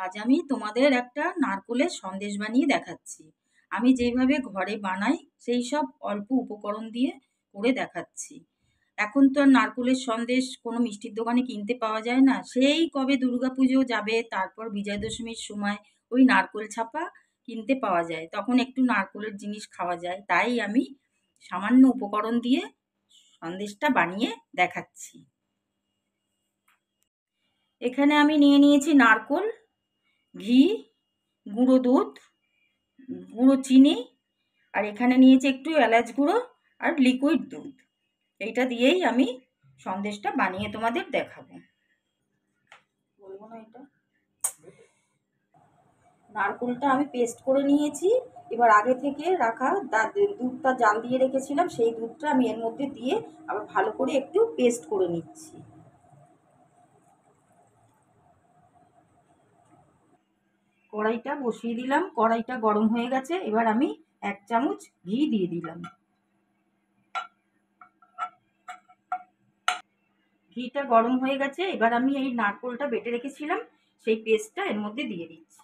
আজ আমি তোমাদের একটা নারকোলের সন্দেশ বানিয়ে দেখাচ্ছি। আমি যেভাবে ঘরে বানাই সেই সব অল্প উপকরণ দিয়ে করে দেখাচ্ছি। এখন তো আর নারকোলের সন্দেশ কোনো মিষ্টির দোকানে কিনতে পাওয়া যায় না। সেই কবে দুর্গাপুজো যাবে, তারপর বিজয়া দশমীর সময় ওই নারকোল ছাপা কিনতে পাওয়া যায়। তখন একটু নারকোলের জিনিস খাওয়া যায়। তাই আমি সামান্য উপকরণ দিয়ে সন্দেশটা বানিয়ে দেখাচ্ছি। এখানে আমি নিয়ে নিয়েছি নারকোল, ঘি, গুঁড়ো দুধ, গুঁড়ো চিনি, আর এখানে নিয়েছি একটু এলাচ গুঁড়ো আর লিকুইড দুধ। এইটা দিয়েই আমি সন্দেশটা বানিয়ে তোমাদের দেখাবো। বলবো না এটা, নারকোলটা আমি পেস্ট করে নিয়েছি। এবার আগে থেকে রাখা দুধটা জাল দিয়ে রেখেছিলাম, সেই দুধটা আমি এর মধ্যে দিয়ে আবার ভালো করে একটু পেস্ট করে নিচ্ছি। কড়াইটা বসিয়ে দিলাম, কড়াইটা গরম হয়ে গেছে। এবার আমি 1 চামচ ঘি দিয়ে দিলাম। ঘিটা গরম হয়ে গেছে। এবার আমি এই নারকোলটা বেটে রেখেছিলাম সেই পেস্টটা এর মধ্যে দিয়ে দিচ্ছি।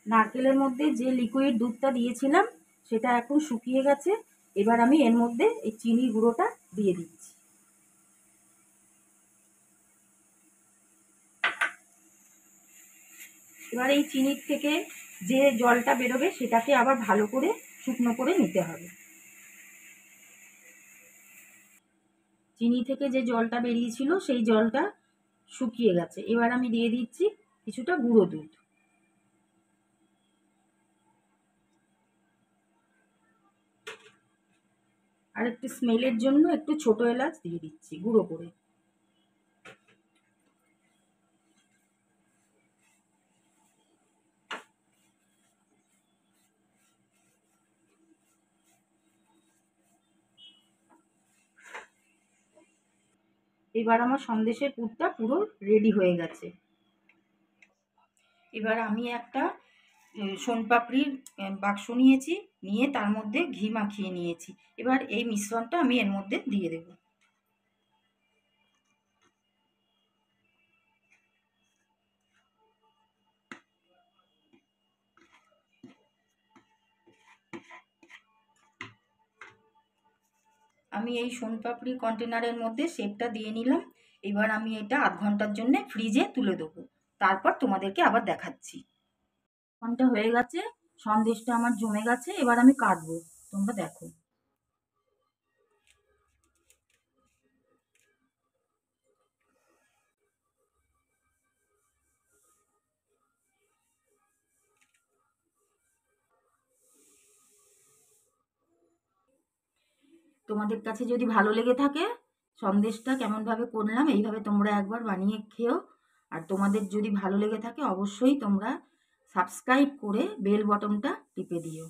নারকেলের মধ্যে যে লিকুইড দুধটা দিয়েছিলাম সেটা এখন শুকিয়ে গেছে। এবার আমি এর মধ্যে এই চিনি গুঁড়োটা দিয়ে দিচ্ছি। এবার এই চিনির থেকে যে জলটা বেরোবে সেটাকে আবার ভালো করে শুকনো করে নিতে হবে। চিনি থেকে যে জলটা বেরিয়েছিল সেই জলটা শুকিয়ে গেছে। এবার আমি দিয়ে দিচ্ছি কিছুটা গুঁড়ো দুধ। আর একটু স্মেলের জন্য একটু ছোট এলাচ দিয়ে দিচ্ছি গুঁড়ো করে। এবার আমার সন্দেশের পুরটা পুরো রেডি হয়ে গেছে। এবার আমি একটা সোনপাপড়ির বাক্স নিয়েছি, নিয়ে তার মধ্যে ঘি মাখিয়ে নিয়েছি। এবার এই মিশ্রণটা আমি এর মধ্যে দিয়ে দেব। আমি এই সোনপাপড়ির কন্টেনারের মধ্যে শেপটা দিয়ে নিলাম। এবার আমি এটা আধ ঘন্টার জন্য ফ্রিজে তুলে দেবো। তারপর তোমাদেরকে আবার দেখাচ্ছি। ঘন্টা হয়ে গেছে, সন্দেশটা আমার জমে গেছে। এবার আমি কাটবো, তোমরা দেখো। তোমাদের কাছে যদি ভালো লেগে থাকে সন্দেশটা কেমনভাবে করলাম, এইভাবে তোমরা একবার বানিয়ে খেও। আর তোমাদের যদি ভালো লেগে থাকে অবশ্যই তোমরা সাবস্ক্রাইব করে বেল বটনটা টিপে দিও।